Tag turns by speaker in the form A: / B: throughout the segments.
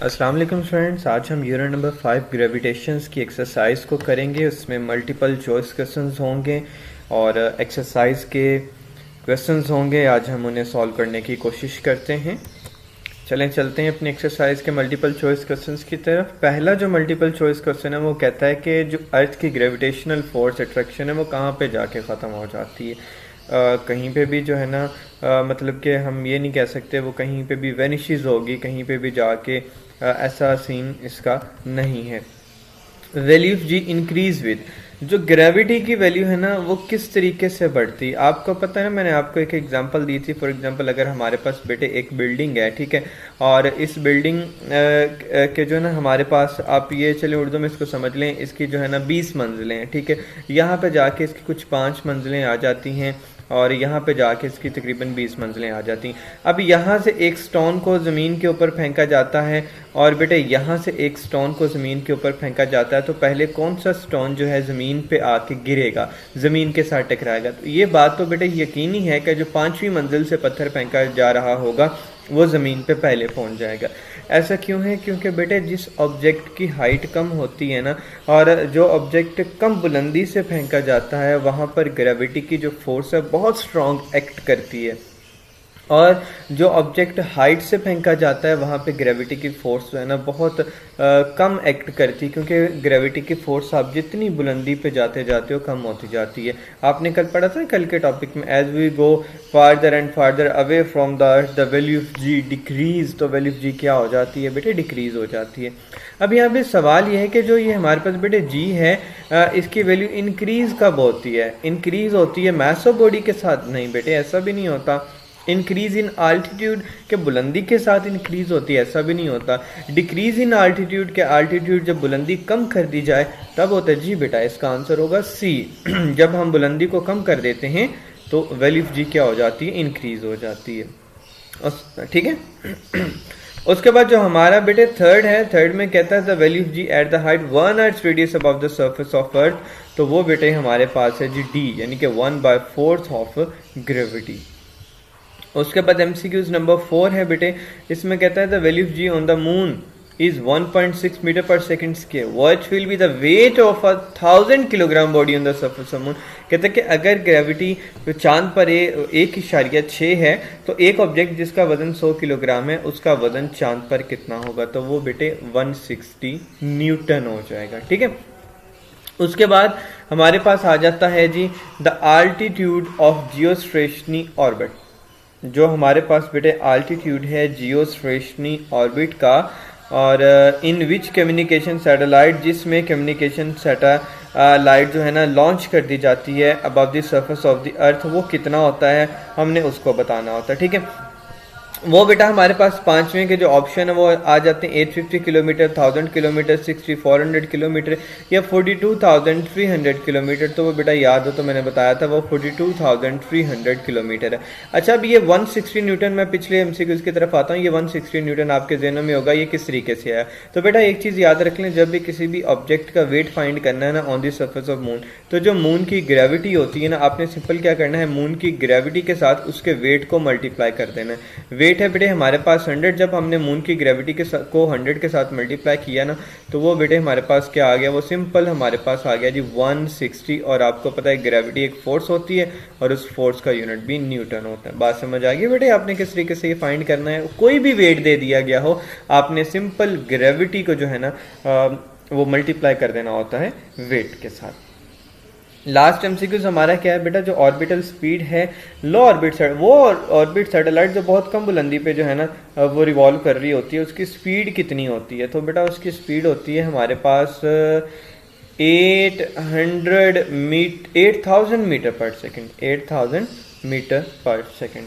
A: अस्सलाम वालेकुम स्टूडेंट्स, आज हम यूनिट नंबर 5 ग्रेविटेशंस की एक्सरसाइज को करेंगे। उसमें मल्टीपल चॉइस क्वेश्चंस होंगे और एक्सरसाइज के क्वेश्चंस होंगे। आज हम उन्हें सॉल्व करने की कोशिश करते हैं। चलें चलते हैं अपनी एक्सरसाइज के मल्टीपल चॉइस क्वेश्चंस की तरफ। पहला जो मल्टीपल चॉइस क्वेश्चन है वो कहता है कि जो अर्थ की ग्रेविटेशनल फोर्स अट्रैक्शन है वो कहाँ पे जाके ख़त्म हो जाती है। कहीं पे भी जो है ना मतलब कि हम ये नहीं कह सकते वो कहीं पे भी वेनिशेस होगी, कहीं पे भी जाके ऐसा सीन इसका नहीं है। Value of g increase with, जो ग्रेविटी की वैल्यू है ना वो किस तरीके से बढ़ती है आपको पता है ना। मैंने आपको एक एग्जांपल दी थी। फॉर एग्जांपल अगर हमारे पास बेटे एक बिल्डिंग है, ठीक है, और इस बिल्डिंग के जो है ना हमारे पास, आप ये चले उर्दू में इसको समझ लें, इसकी जो है ना 20 मंजिलें हैं, ठीक है। यहाँ पे जाके इसकी कुछ 5 मंजिलें आ जाती हैं और यहाँ पे जाके इसकी तकरीबन 20 मंजिलें आ जाती हैं। अब यहाँ से एक स्टोन को ज़मीन के ऊपर फेंका जाता है और बेटे यहाँ से एक स्टोन को ज़मीन के ऊपर फेंका जाता है, तो पहले कौन सा स्टोन जो है ज़मीन पे आके गिरेगा, ज़मीन के साथ टकराएगा। तो ये बात तो बेटे यकीनी है कि जो 5वीं मंजिल से पत्थर फेंका जा रहा होगा वो ज़मीन पे पहले पहुंच जाएगा। ऐसा क्यों है? क्योंकि बेटे जिस ऑब्जेक्ट की हाइट कम होती है ना, और जो ऑब्जेक्ट कम बुलंदी से फेंका जाता है, वहाँ पर ग्रेविटी की जो फोर्स है बहुत स्ट्रॉन्ग एक्ट करती है। और जो ऑब्जेक्ट हाइट से फेंका जाता है वहाँ पे ग्रेविटी की फोर्स जो है ना बहुत कम एक्ट करती है, क्योंकि ग्रेविटी की फोर्स आप जितनी बुलंदी पे जाते जाते हो कम होती जाती है। आपने कल पढ़ा था कल के टॉपिक में, as we go farther and farther away from the earth the value of g decrease. तो वैल्यू ऑफ जी क्या हो जाती है बेटे? डिक्रीज हो जाती है। अब यहाँ पे सवाल ये है कि जो ये हमारे पास बेटे जी है इसकी वैल्यू इंक्रीज कब होती है? इंक्रीज होती है मास ऑफ बॉडी के साथ? नहीं बेटे, ऐसा भी नहीं होता। इंक्रीज इन आल्टीट्यूड के बुलंदी के साथ इंक्रीज होती है? ऐसा भी नहीं होता। डिक्रीज इन आल्टीट्यूड के, आल्टीट्यूड जब बुलंदी कम कर दी जाए तब होता है। जी बेटा, इसका आंसर होगा सी। जब हम बुलंदी को कम कर देते हैं तो वैल्यू ऑफ जी क्या हो जाती है? इंक्रीज हो जाती है। ठीक है। उसके बाद जो हमारा बेटे थर्ड है, थर्ड में कहता है the value of g at the height 1 earth radius above the surface of earth. तो वो बेटे हमारे पास है जी डी, यानी कि 1/4 ऑफ ग्रेविटी। उसके बाद एमसीक्यूज नंबर 4 है बेटे, इसमें कहता है the value of ji on the moon is 1.6 metre per second square, what will be the weight of 1000 kilogram body on the surface of moon. कहते हैं कि अगर ग्रेविटी चांद पर 1.6 है तो एक ऑब्जेक्ट जिसका वजन 100 किलोग्राम है उसका वजन चांद पर कितना होगा? तो वो बेटे 160 न्यूटन हो जाएगा। ठीक है। उसके बाद हमारे पास आ जाता है जी the altitude of geostationary orbit. जो हमारे पास बेटे आल्टीट्यूड है जियोस्टेशनरी ऑर्बिट का, और इन विच कम्युनिकेशन सैटेलाइट, जिसमें कम्युनिकेशन सैटेलाइट जो है ना लॉन्च कर दी जाती है above the surface of the earth, वो कितना होता है हमने उसको बताना होता है। ठीक है। वो बेटा हमारे पास 5वें के जो ऑप्शन है वो आ जाते हैं 850 किलोमीटर, 1000 किलोमीटर, 6400 किलोमीटर या 42300 किलोमीटर। तो वो बेटा याद हो तो मैंने बताया था वो 42300 किलोमीटर है। अच्छा, अब ये 160 न्यूटन, मैं पिछले एमसीक्यूज की तरफ आता हूँ। ये 160 न्यूटन आपके जहनों में होगा ये किस तरीके से है। तो बेटा एक चीज़ याद रख लें, जब भी किसी भी ऑब्जेक्ट का वेट फाइंड करना है ना on the surface of moon, तो जो मून की ग्रेविटी होती है ना, आपने सिंपल क्या करना है, मून की ग्रेविटी के साथ उसके वेट को मल्टीप्लाई कर देना है। वेट है बेटे हमारे पास 100, जब हमने मून की ग्रेविटी के को 100 के साथ मल्टीप्लाई किया ना तो वो बेटे हमारे पास क्या आ गया? वो सिंपल हमारे पास आ गया जी 160। और आपको पता है ग्रेविटी एक फोर्स होती है और उस फोर्स का यूनिट भी न्यूटन होता है। बात समझ आ गई बेटे? आपने किस तरीके से ये फाइंड करना है। कोई भी वेट दे दिया गया हो, आपने सिंपल ग्रेविटी को जो है ना वो मल्टीप्लाई कर देना होता है वेट के साथ। लास्ट एमसीक्यूज हमारा क्या है बेटा? जो ऑर्बिटल स्पीड है लो ऑर्बिट, वो ऑर्बिट सैटेलाइट जो बहुत कम बुलंदी पे जो है ना वो रिवॉल्व कर रही होती है, उसकी स्पीड कितनी होती है? तो बेटा उसकी स्पीड होती है हमारे पास 8000 metre per second, 8000 metre per second.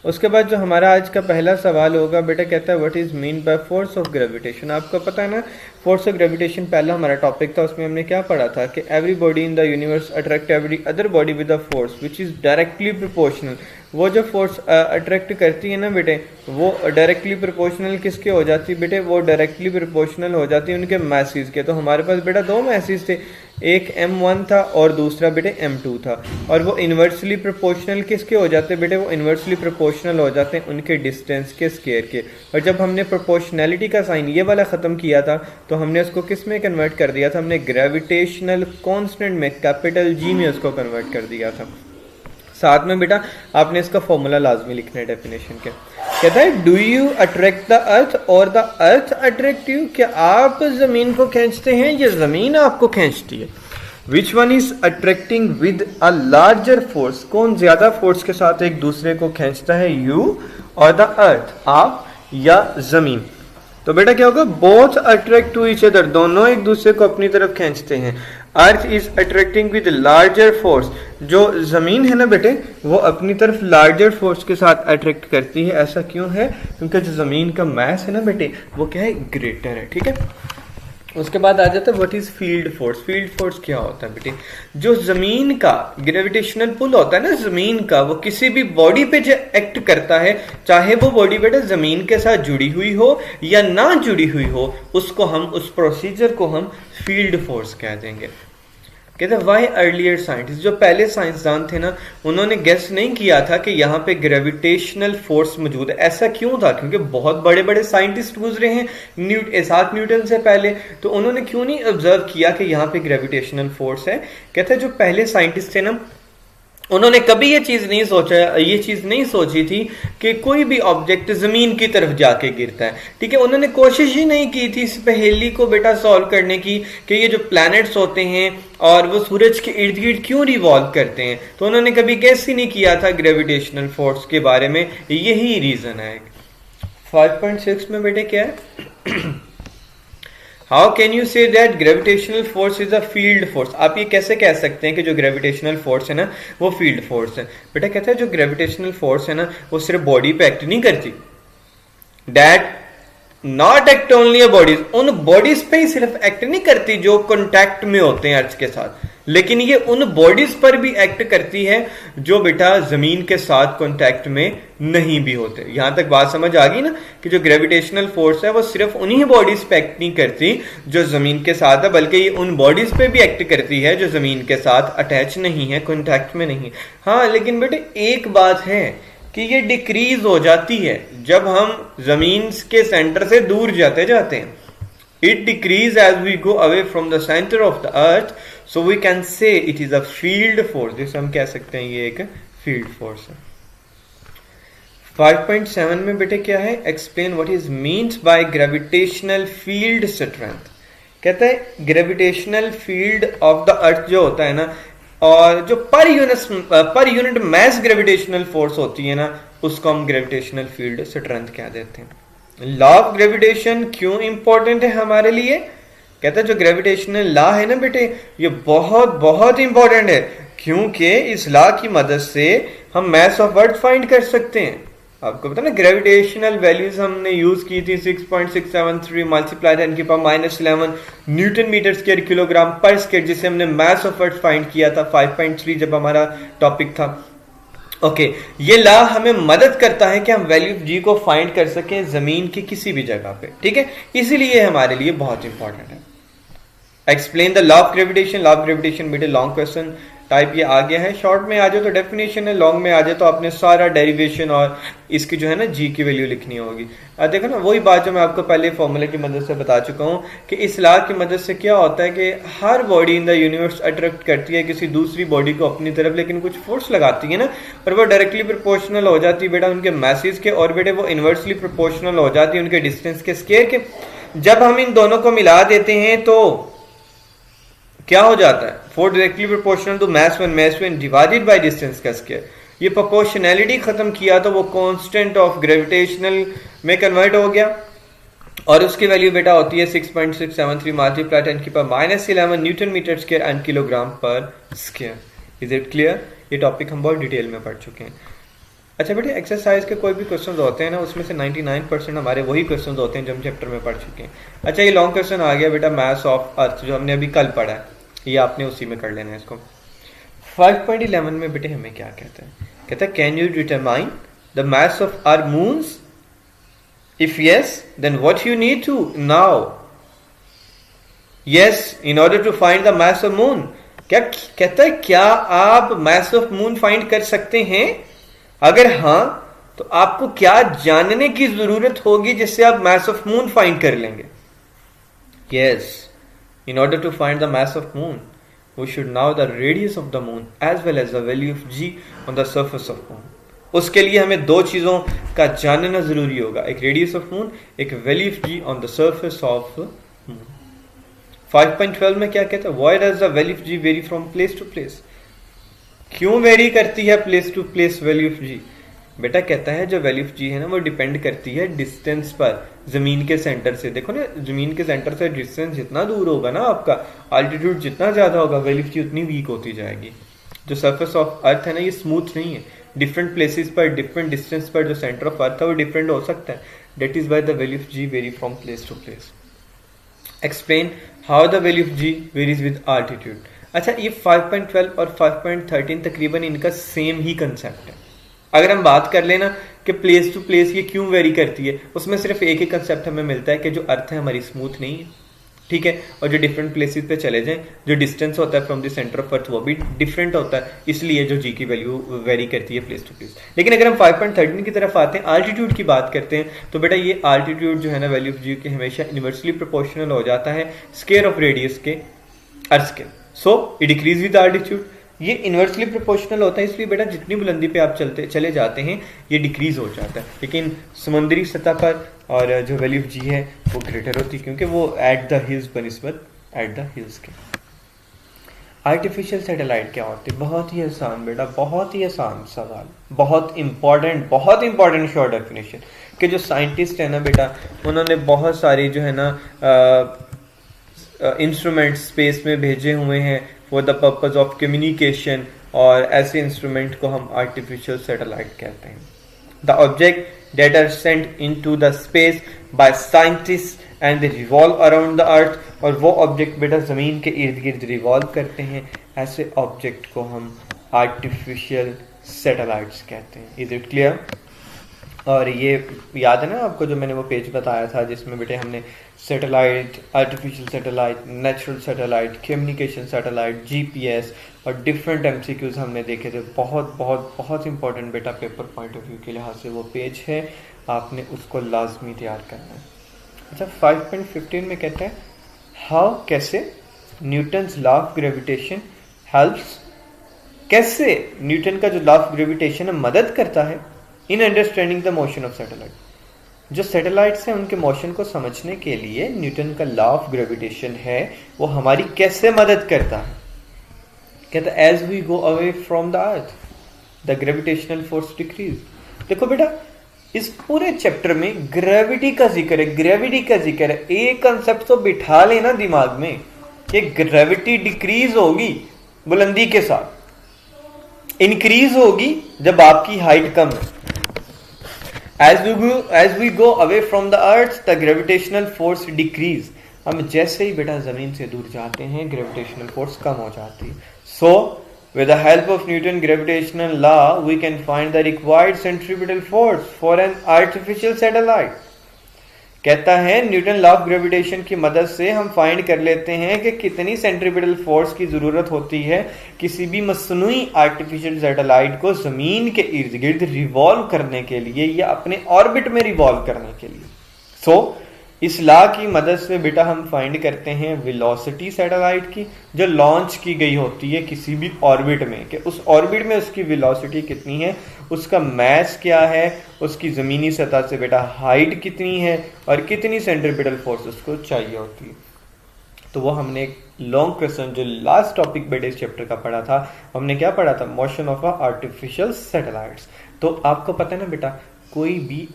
A: उसके बाद जो हमारा आज का पहला सवाल होगा बेटा, कहता है what is mean by force of gravitation. आपको पता है ना फोर्स ऑफ ग्रेविटेशन पहला हमारा टॉपिक था, उसमें हमने क्या पढ़ा था कि every body in the universe attract every other body with a force which is directly proportional. वो जो फोर्स अट्रैक्ट करती है ना बेटे, वो डायरेक्टली प्रोपोर्शनल किसके हो जाती है बेटे, वो डायरेक्टली प्रोपोर्शनल हो जाती है उनके मैसेज के। तो हमारे पास बेटा दो मैसेज थे, एक m1 था और दूसरा बेटे m2 था, और वो इन्वर्सली प्रोपोर्शनल किसके हो जाते हैं बेटे, वो इन्वर्सली प्रोपोर्शनल हो जाते हैं उनके डिस्टेंस के स्क्वायर के। और जब हमने प्रोपोर्शनैलिटी का साइन ये वाला ख़त्म किया था तो हमने उसको किस में कन्वर्ट कर दिया था, हमने ग्रेविटेशनल कांस्टेंट में, कैपिटल जी में उसको कन्वर्ट कर दिया था। साथ में बेटा आपने इसका फॉर्मूला लाजमी लिखना है डेफिनेशन के। कहता है do you attract the earth और द अर्थ अट्रैक्ट यू, क्या आप जमीन को खींचते हैं या जमीन आपको खींचती है। Which one is attracting with a larger force, कौन ज्यादा फोर्स के साथ एक दूसरे को खींचता है, यू और द अर्थ, आप या जमीन। तो बेटा क्या होगा, both attract to each other, दोनों एक दूसरे को अपनी तरफ खींचते हैं। Earth is attracting with larger force, जो जमीन है ना बेटे वो अपनी तरफ लार्जर फोर्स के साथ अट्रैक्ट करती है। ऐसा क्यों है, क्योंकि जो जमीन का मास है ना बेटे वो क्या है, ग्रेटर है। ठीक है, उसके बाद आ जाता है what is field force. Field force क्या होता है बेटे, जो जमीन का ग्रेविटेशनल पुल होता है ना जमीन का, वो किसी भी बॉडी पे जो एक्ट करता है, चाहे वो बॉडी बेटे जमीन के साथ जुड़ी हुई हो या ना जुड़ी हुई हो, उसको हम, उस प्रोसीजर को हम फील्ड फोर्स कह देंगे। कहते हैं वाई अर्लियर साइंटिस्ट, जो पहले साइंसदान थे ना, उन्होंने गेस नहीं किया था कि यहाँ पे ग्रेविटेशनल फोर्स मौजूद है। ऐसा क्यों था, क्योंकि बहुत बड़े बड़े साइंटिस्ट गुजरे हैं इसाक न्यूटन से पहले, तो उन्होंने क्यों नहीं ऑब्जर्व किया कि यहाँ पे ग्रेविटेशनल फोर्स है। कहते हैं जो पहले साइंटिस्ट थे ना, उन्होंने कभी ये चीज नहीं सोची थी कि कोई भी ऑब्जेक्ट जमीन की तरफ जाके गिरता है। ठीक है, उन्होंने कोशिश ही नहीं की थी इस पहेली को बेटा सॉल्व करने की कि ये जो प्लैनेट्स होते हैं और वो सूरज के इर्द गिर्द क्यों रिवॉल्व करते हैं, तो उन्होंने कभी गेस ही नहीं किया था ग्रेविटेशनल फोर्स के बारे में। यही रीजन है। 5.6 में बेटे क्या है, how can you say that gravitational force is a field force. आप ये कैसे कह सकते हैं कि जो ग्रेविटेशनल फोर्स है ना वो फील्ड फोर्स है। बेटा कहता है जो ग्रेविटेशनल फोर्स है ना वो सिर्फ बॉडी पे एक्ट नहीं करती, that not act only a bodies, उन बॉडीज पे ही सिर्फ एक्ट नहीं करती जो कॉन्टैक्ट में होते हैं अर्थ के साथ, लेकिन ये उन बॉडीज पर भी एक्ट करती है जो बेटा जमीन के साथ कांटेक्ट में नहीं भी होते। यहां तक बात समझ आ गई ना कि जो ग्रेविटेशनल फोर्स है वो सिर्फ उन्हीं बॉडीज पे एक्ट नहीं करती जो जमीन के साथ है, बल्कि ये उन बॉडीज पे भी एक्ट करती है जो जमीन के साथ अटैच नहीं है, कांटेक्ट में नहीं। हाँ, लेकिन बेटे एक बात है कि ये डिक्रीज हो जाती है जब हम जमीन के सेंटर से दूर जाते हैं। It decreases as we go away from the center of the earth, so we can say it is a field force। जिसे हम कह सकते हैं ये एक field force है। 5.7 में बेटे क्या है, explain what is meant by gravitational field strength। कहता है gravitational field of the earth जो होता है ना, और जो per unit mass gravitational force होती है ना, उसको हम gravitational field strength कह देते हैं। लॉ ऑफ ग्रेविटेशन क्यों इंपॉर्टेंट है हमारे लिए, कहता है जो ग्रेविटेशनल लॉ है ना बेटे ये बहुत बहुत इंपॉर्टेंट है, क्योंकि इस लॉ की मदद से हम मास ऑफ अर्थ फाइंड कर सकते हैं। आपको पता ना ग्रेविटेशनल वैल्यूज हमने यूज की थी 6.673 multiply 10⁻11 newton metre square kilogram per square, जिसे हमने मास ऑफ अर्थ फाइंड किया था 5.3 जब हमारा टॉपिक था। ओके, ये लॉ हमें मदद करता है कि हम वैल्यू ऑफ जी को फाइंड कर सकें जमीन की किसी भी जगह पे। ठीक है, इसीलिए हमारे लिए बहुत इंपॉर्टेंट है। Explain the law of gravitation. Law of gravitation बेटे लॉन्ग क्वेश्चन टाइप ये आ गया है, शॉर्ट में आ जाए तो डेफिनेशन है, लॉन्ग में आ जाए तो आपने सारा डेरिवेशन और इसकी जो है ना जी की वैल्यू लिखनी होगी। देखो ना वही बात जो मैं आपको पहले फॉर्मूले की मदद से बता चुका हूँ कि इस लॉ की मदद से क्या होता है कि हर body in the universe attract करती है किसी दूसरी बॉडी को अपनी तरफ, लेकिन कुछ फोर्स लगाती है ना, और वो डायरेक्टली प्रोपोर्शनल हो जाती है बेटा उनके मैसेज के, और बेटे वो इनवर्सली प्रोपोर्शनल हो जाती है उनके डिस्टेंस के स्क्वायर के। जब हम इन दोनों को मिला देते हैं तो क्या हो जाता है, 4 directly proportional to mass 1 divided by distance का स्क्वायर। ये प्रोपोर्शनैलिटी खत्म किया तो वो कांस्टेंट ऑफ ग्रेविटेशनल में कन्वर्ट हो गया, और उसकी वैल्यू बेटा होती है 6.673 multiply 10⁻11 newton metre square and kilogram per square. Is it clear? ये टॉपिक हम बहुत डिटेल में पढ़ चुके हैं। अच्छा बेटे, एक्सरसाइज के कोई भी क्वेश्चन होते हैं ना, उसमें से 99% हमारे वही क्वेश्चन होते हैं जो हम चैप्टर में पढ़ चुके हैं। अच्छा, ये लॉन्ग क्वेश्चन आ गया बेटा मास ऑफ अर्थ, जो हमने अभी कल पढ़ा है, ये आपने उसी में कर लेना है इसको। 5.11 में बेटे हमें क्या कहते हैं, कहता है can you determine the mass of our moons, if yes then what you need to know. Yes, in order to find the mass of moon, क्या कहता है क्या आप मास ऑफ मून फाइंड कर सकते हैं? अगर हां तो आपको क्या जानने की जरूरत होगी जिससे आप मास ऑफ मून फाइंड कर लेंगे? Yes, in order to find the mass of moon we should know the radius of the moon as well as the value of ji on the surface of moon. उसके लिए हमें दो चीजों का जानना जरूरी होगा, एक रेडियस ऑफ मून, एक value of ji on the surface of moon. 5.12 में क्या कहता है? Why does the value of ji vary from place to place? क्यों वेरी करती है place to place value of G? बेटा कहता है जो वैल्यू ऑफ जी है ना वो डिपेंड करती है डिस्टेंस पर, जमीन के सेंटर से। देखो ना, जमीन के सेंटर से डिस्टेंस जितना दूर होगा ना आपका, अल्टीट्यूड जितना ज्यादा होगा, वैल्यू ऑफ जी उतनी वीक होती जाएगी। जो सरफेस ऑफ अर्थ है ना ये स्मूथ नहीं है, डिफरेंट प्लेसेस पर डिफरेंट डिस्टेंस पर जो सेंटर ऑफ अर्थ है वो डिफरेंट हो सकता है। That is why the value of ji vary from place to place. Explain how the value of g varies with altitude. अच्छा, ये 5.12 और 5.13 तकरीबन इनका सेम ही कंसेप्ट है। अगर हम बात कर लेना कि प्लेस टू प्लेस ये क्यों वेरी करती है, उसमें सिर्फ एक ही कंसेप्ट हमें मिलता है कि जो अर्थ है हमारी स्मूथ नहीं है, ठीक है, और जो डिफरेंट प्लेसेस पे चले जाएं, जो डिस्टेंस होता है from the centre of earth वो भी डिफरेंट होता है, इसलिए जो जी की वैल्यू वेरी करती है प्लेस टू प्लेस। लेकिन अगर हम 5.13 की तरफ आते हैं, आल्टीट्यूड की बात करते हैं, तो बेटा ये आल्टीट्यूड जो है ना वैल्यू ऑफ जी के हमेशा इनवर्सली प्रोपोर्शनल हो जाता है स्क्वायर ऑफ रेडियस के अर्थ के। So it decrease with altitude. ये इनवर्सली प्रोपोर्शनल होता है, इसलिए बेटा जितनी बुलंदी पे आप चले जाते हैं ये डिक्रीज हो जाता है। लेकिन समुद्री सतह पर और जो वैल्यू ऑफ जी है वो ग्रेटर होती है, क्योंकि वो एट द हिल्स बनिस्बत एट द हिल्स के। आर्टिफिशियल सैटेलाइट क्या होती है? बहुत ही आसान बेटा, बहुत ही आसान सवाल, बहुत इंपॉर्टेंट शॉर्ट डेफिनेशन। कि जो साइंटिस्ट है ना बेटा, उन्होंने बहुत सारी जो है ना इंस्ट्रूमेंट स्पेस में भेजे हुए हैं for the purpose of communication, और ऐसे इंस्ट्रूमेंट को हम आर्टिफिशियल सैटेलाइट कहते हैं। The object that are sent into the space by scientist and they revolve around the earth, और वो ऑब्जेक्ट बेटा जमीन के इर्द गिर्द रिवॉल्व करते हैं, ऐसे ऑब्जेक्ट को हम आर्टिफिशियल सैटेलाइट्स कहते हैं। Is it clear? और ये याद है ना आपको जो मैंने वो पेज बताया था जिसमें बेटे हमने satellite, artificial satellite, natural satellite, communication satellite, GPS और डिफरेंट एमसीक्यूज हमने देखे थे। बहुत इंपॉर्टेंट बेटा पेपर पॉइंट ऑफ व्यू के लिहाज से वो पेज है, आपने उसको लाजमी तैयार करना है। अच्छा, 5.15 में कहते हैं हाउ, कैसे Newton's law of gravitation helps, कैसे न्यूटन का जो लॉ ऑफ ग्रेविटेशन है मदद करता है in understanding the motion of satellite. जो सैटेलाइट्स हैं उनके मोशन को समझने के लिए न्यूटन का लॉ ऑफ ग्रेविटेशन है वो हमारी कैसे मदद करता है? कहता है as we go away from the earth the gravitational force decrease. देखो बेटा, इस पूरे चैप्टर में ग्रेविटी का जिक्र है, ग्रेविटी का जिक्र है। एक कंसेप्ट तो बिठा लेना दिमाग में कि ग्रेविटी डिक्रीज होगी बुलंदी के साथ, इंक्रीज होगी जब आपकी हाइट कम है। As we go away from the earth, the gravitational force decrease. हम जैसे ही बेटा जमीन से दूर जाते हैं ग्रेविटेशनल फोर्स कम हो जाती है। So, with the help of Newton gravitational law, we can find the required centripetal force for an artificial satellite. कहता है न्यूटन लॉ ऑफ ग्रेविटेशन की मदद से हम फाइंड कर लेते हैं कि कितनी सेंट्रीपिटल फोर्स की जरूरत होती है किसी भी मसनूई आर्टिफिशियल सैटेलाइट को जमीन के इर्द गिर्द रिवॉल्व करने के लिए या अपने ऑर्बिट में रिवॉल्व करने के लिए। सो इस लॉ की मदद से बेटा हम फाइंड करते हैं वेलोसिटी सैटेलाइट की जो लॉन्च की गई होती है किसी भी ऑर्बिट में, कि उस ऑर्बिट में उसकी वेलोसिटी कितनी है, उसका मास क्या है, उसकी ज़मीनी सतह से बेटा हाइट कितनी है और कितनी सेंट्रीपिटल फोर्स उसको चाहिए होती है। तो वो हमने एक लॉन्ग क्वेश्चन जो लास्ट टॉपिक बेटे इस चैप्टर का पढ़ा था, हमने क्या पढ़ा था? Motion of artificial satellites. तो आपको पता है ना बेटा, कोई भी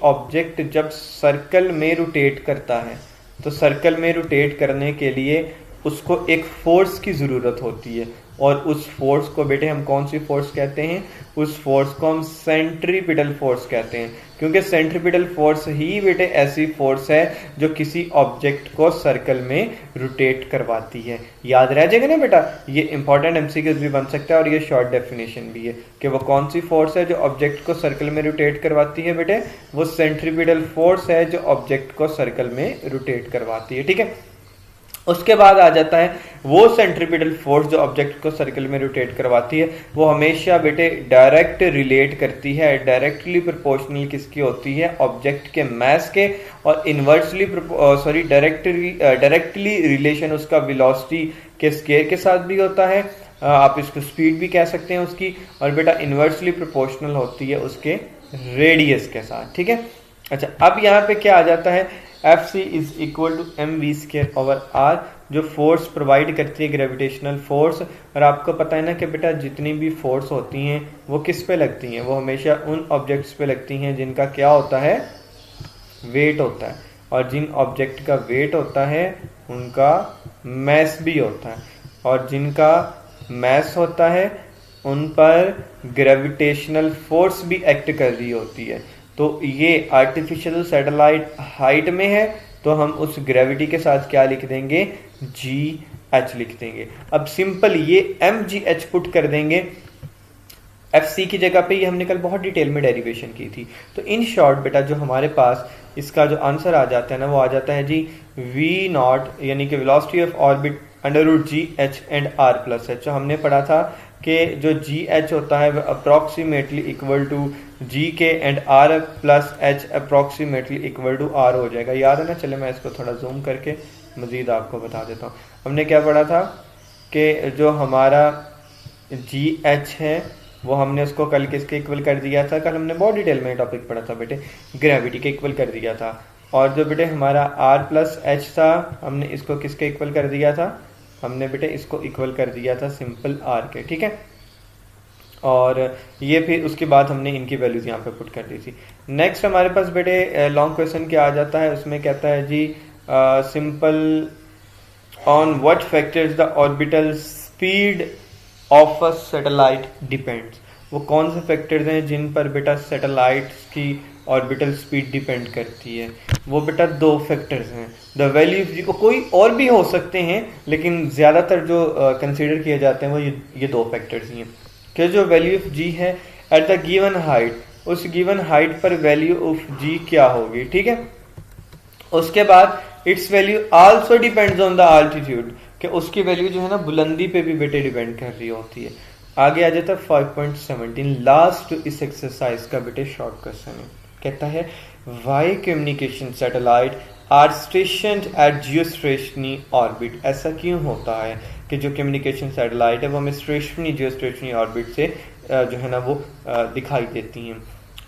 A: ऑब्जेक्ट जब सर्कल में रोटेट करता है तो सर्कल में रोटेट करने के लिए उसको एक फोर्स की ज़रूरत होती है, और उस फोर्स को बेटे हम कौन सी फोर्स कहते हैं? उस फोर्स को हम सेंट्रीपिटल फोर्स कहते हैं, क्योंकि सेंट्रीपिटल फोर्स ही बेटे ऐसी फोर्स है जो किसी ऑब्जेक्ट को सर्कल में रोटेट करवाती है। याद रह जाएगा ना बेटा, ये इंपॉर्टेंट एमसीक्यूज भी बन सकता है और ये शॉर्ट डेफिनेशन भी है कि वो कौन सी फोर्स है जो ऑब्जेक्ट को सर्कल में रोटेट करवाती है बेटे? वो सेंट्रीपिटल फोर्स है जो ऑब्जेक्ट को सर्कल में रोटेट करवाती है। ठीक है, उसके बाद आ जाता है वो सेंट्रीपिटल फोर्स जो ऑब्जेक्ट को सर्कल में रोटेट करवाती है, वो हमेशा बेटे डायरेक्ट रिलेट करती है, डायरेक्टली प्रोपोर्शनल किसकी होती है? ऑब्जेक्ट के मास के, और इनवर्सली डायरेक्टली रिलेशन उसका वेलोसिटी के स्केयर के साथ भी होता है, आप इसको स्पीड भी कह सकते हैं उसकी, और बेटा इनवर्सली प्रोपोर्शनल होती है उसके रेडियस के साथ। ठीक है, अच्छा अब यहाँ पे क्या आ जाता है? Fc is equal to mv²/r, जो फोर्स प्रोवाइड करती है ग्रेविटेशनल फोर्स। और आपको पता है ना कि बेटा जितनी भी फोर्स होती हैं वो किस पे लगती हैं? वो हमेशा उन ऑब्जेक्ट्स पे लगती हैं जिनका क्या होता है? वेट होता है, और जिन ऑब्जेक्ट का वेट होता है उनका मैस भी होता है, और जिनका मैस होता है उन पर ग्रेविटेशनल फोर्स भी एक्ट कर रही होती है। तो ये आर्टिफिशियल सैटेलाइट हाइट में है, तो हम उस ग्रेविटी के साथ क्या लिख देंगे? GH लिख देंगे। अब सिंपल ये mgh पुट कर देंगे FC की जगह पे, ये हमने कल बहुत डिटेल में डेरिवेशन की थी। तो इन शॉर्ट बेटा जो हमारे पास इसका जो आंसर आ जाता है ना, वो आ जाता है जी v0 यानी कि velocity of orbit √GH and r+h। जो हमने पढ़ा था कि जो GH होता है वह approximately equal to GK and r+h approximately equal to r हो जाएगा। याद है ना? चले मैं इसको थोड़ा जूम करके मजीद आपको बता देता हूँ। हमने क्या पढ़ा था कि जो हमारा GH है वो हमने उसको कल किसके इक्वल कर दिया था? कल हमने बहुत डिटेल में टॉपिक पढ़ा था बेटे, ग्रेविटी के इक्वल कर दिया था। और जो बेटे हमारा r+h था हमने इसको किसके इक्वल कर दिया था? हमने बेटे इसको इक्वल कर दिया था सिंपल r के। ठीक है, और ये फिर उसके बाद हमने इनकी वैल्यूज यहाँ पे पुट कर दी थी। नेक्स्ट हमारे पास बेटे लॉन्ग क्वेश्चन क्या आ जाता है, उसमें कहता है जी simple on what factors the orbital speed of a satellite depends. वो कौन से फैक्टर्स हैं जिन पर बेटा सैटेलाइट्स की ऑर्बिटल स्पीड डिपेंड करती है? वो बेटा दो फैक्टर्स हैं, द वैल्यू ऑफ जी, कोई और भी हो सकते हैं लेकिन ज़्यादातर जो कंसीडर किए जाते हैं वो ये दो फैक्टर्स ही हैं कि जो वैल्यू ऑफ जी है एट द गिवन हाइट, उस गिवन हाइट पर वैल्यू ऑफ जी क्या होगी। ठीक है, उसके बाद it's value also depends on the altitude, कि उसकी वैल्यू जो है ना बुलंदी पे भी बेटे डिपेंड कर रही होती है। आगे आ जाता है 5.17 लास्ट इस एक्सरसाइज का बेटे शॉर्ट क्वेश्चन है। कहता है why communication satellite are stationed at geostationary orbit. ऐसा क्यों होता है कि जो कम्युनिकेशन सैटेलाइट है वो हमें जियोस्टेशनरी ऑर्बिट से जो है ना वो दिखाई देती हैं।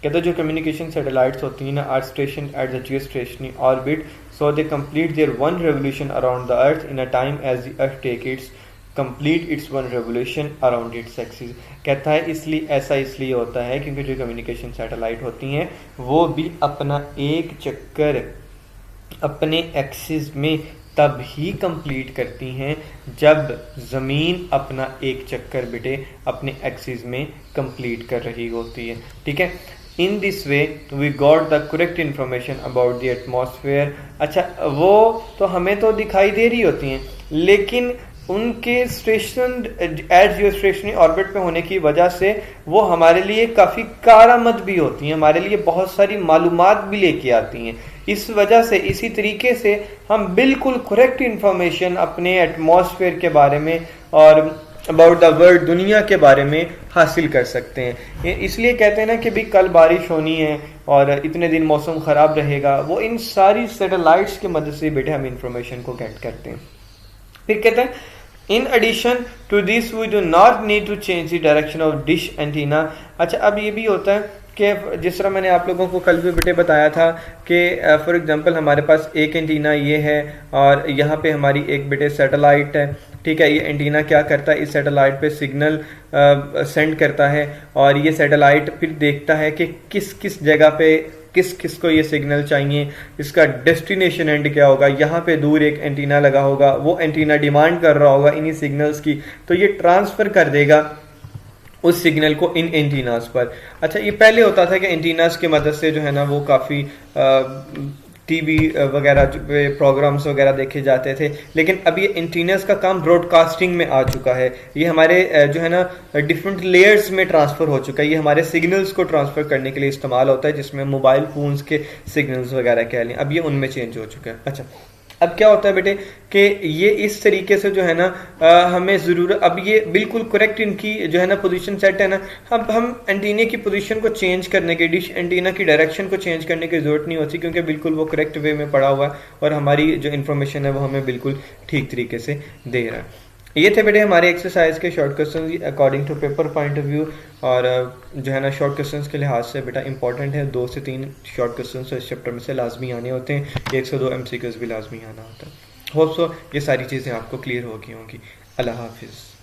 A: कहते हैं जो कम्युनिकेशन सैटेलाइट्स होती हैं ना are stationed at the geostationary orbit, so they complete their one revolution around the earth in a time as the earth take its complete its one revolution around its axis. कहता है इसलिए ऐसा इसलिए होता है क्योंकि जो कम्युनिकेशन सैटेलाइट होती हैं वो भी अपना एक चक्कर अपने एक्सिस में तब ही कंप्लीट करती हैं जब ज़मीन अपना एक चक्कर बेटे अपने एक्सिस में कंप्लीट कर रही होती है। ठीक है, in this way we got the correct information about the atmosphere. अच्छा वो तो हमें तो दिखाई दे रही होती हैं लेकिन उनके स्टेशन एट जियोस्टेशनरी ऑर्बिट पे होने की वजह से वो हमारे लिए काफ़ी कारआमद भी होती हैं, हमारे लिए बहुत सारी मालूमात भी लेके आती हैं। इस वजह से इसी तरीके से हम बिल्कुल करेक्ट इन्फॉर्मेशन अपने एटमॉस्फेयर के बारे में और अबाउट द वर्ल्ड दुनिया के बारे में हासिल कर सकते हैं। इसलिए कहते हैं ना कि भी कल बारिश होनी है और इतने दिन मौसम ख़राब रहेगा, वो इन सारी सैटेलाइट्स की मदद से बेटे हम इंफॉर्मेशन को गेट करते हैं। फिर कहते हैं in addition to this we do not need to change the direction of dish antenna. अच्छा अब ये भी होता है कि जिस तरह मैंने आप लोगों को कल भी बेटे बताया था कि फॉर एग्जांपल हमारे पास एक एंटीना ये है और यहाँ पे हमारी एक बेटे सैटेलाइट है। ठीक है, ये एंटीना क्या करता है, इस सैटेलाइट पे सिग्नल सेंड करता है और ये सैटेलाइट फिर देखता है कि किस किस जगह पे किस किस को ये सिग्नल चाहिए, इसका डेस्टिनेशन एंड क्या होगा, यहाँ पे दूर एक एंटीना लगा होगा, वो एंटीना डिमांड कर रहा होगा इन्हीं सिग्नल्स की, तो ये ट्रांसफर कर देगा उस सिग्नल को इन एंटीनास पर। अच्छा, ये पहले होता था कि एंटीनास की मदद से जो है ना वो काफ़ी टीवी वगैरह पे प्रोग्राम्स वगैरह देखे जाते थे, लेकिन अब ये एंटीनास का काम ब्रॉडकास्टिंग में आ चुका है। ये हमारे जो है ना डिफरेंट लेयर्स में ट्रांसफ़र हो चुका है। ये हमारे सिग्नल्स को ट्रांसफ़र करने के लिए इस्तेमाल होता है, जिसमें मोबाइल फ़ोन्स के सिग्नल्स वगैरह कह लें, अब ये उनमें चेंज हो चुका है। अच्छा, अब क्या होता है बेटे कि ये इस तरीके से जो है ना हमें ज़रूरत, अब ये बिल्कुल करेक्ट इनकी जो है ना पोजीशन सेट है ना, अब हम एंटीने की पोजीशन को चेंज करने के, डिश एंटीना की डायरेक्शन को चेंज करने की ज़रूरत नहीं होती, क्योंकि बिल्कुल वो करेक्ट वे में पड़ा हुआ है और हमारी जो इन्फॉर्मेशन है वो हमें बिल्कुल ठीक तरीके से दे रहा है। ये थे बेटे हमारे एक्सरसाइज के short question according to paper point of view, और जो है ना शॉर्ट क्वेश्चंस के लिहाज से बेटा इंपॉर्टेंट है। 2 से 3 शॉर्ट क्वेश्चंस इस चैप्टर में से लाजमी आने होते हैं, 1 से 2 MCQs भी लाजमी आना होता है। होप सो ये सारी चीज़ें आपको क्लियर हो गई होंगी। अल्लाह हाफिज़।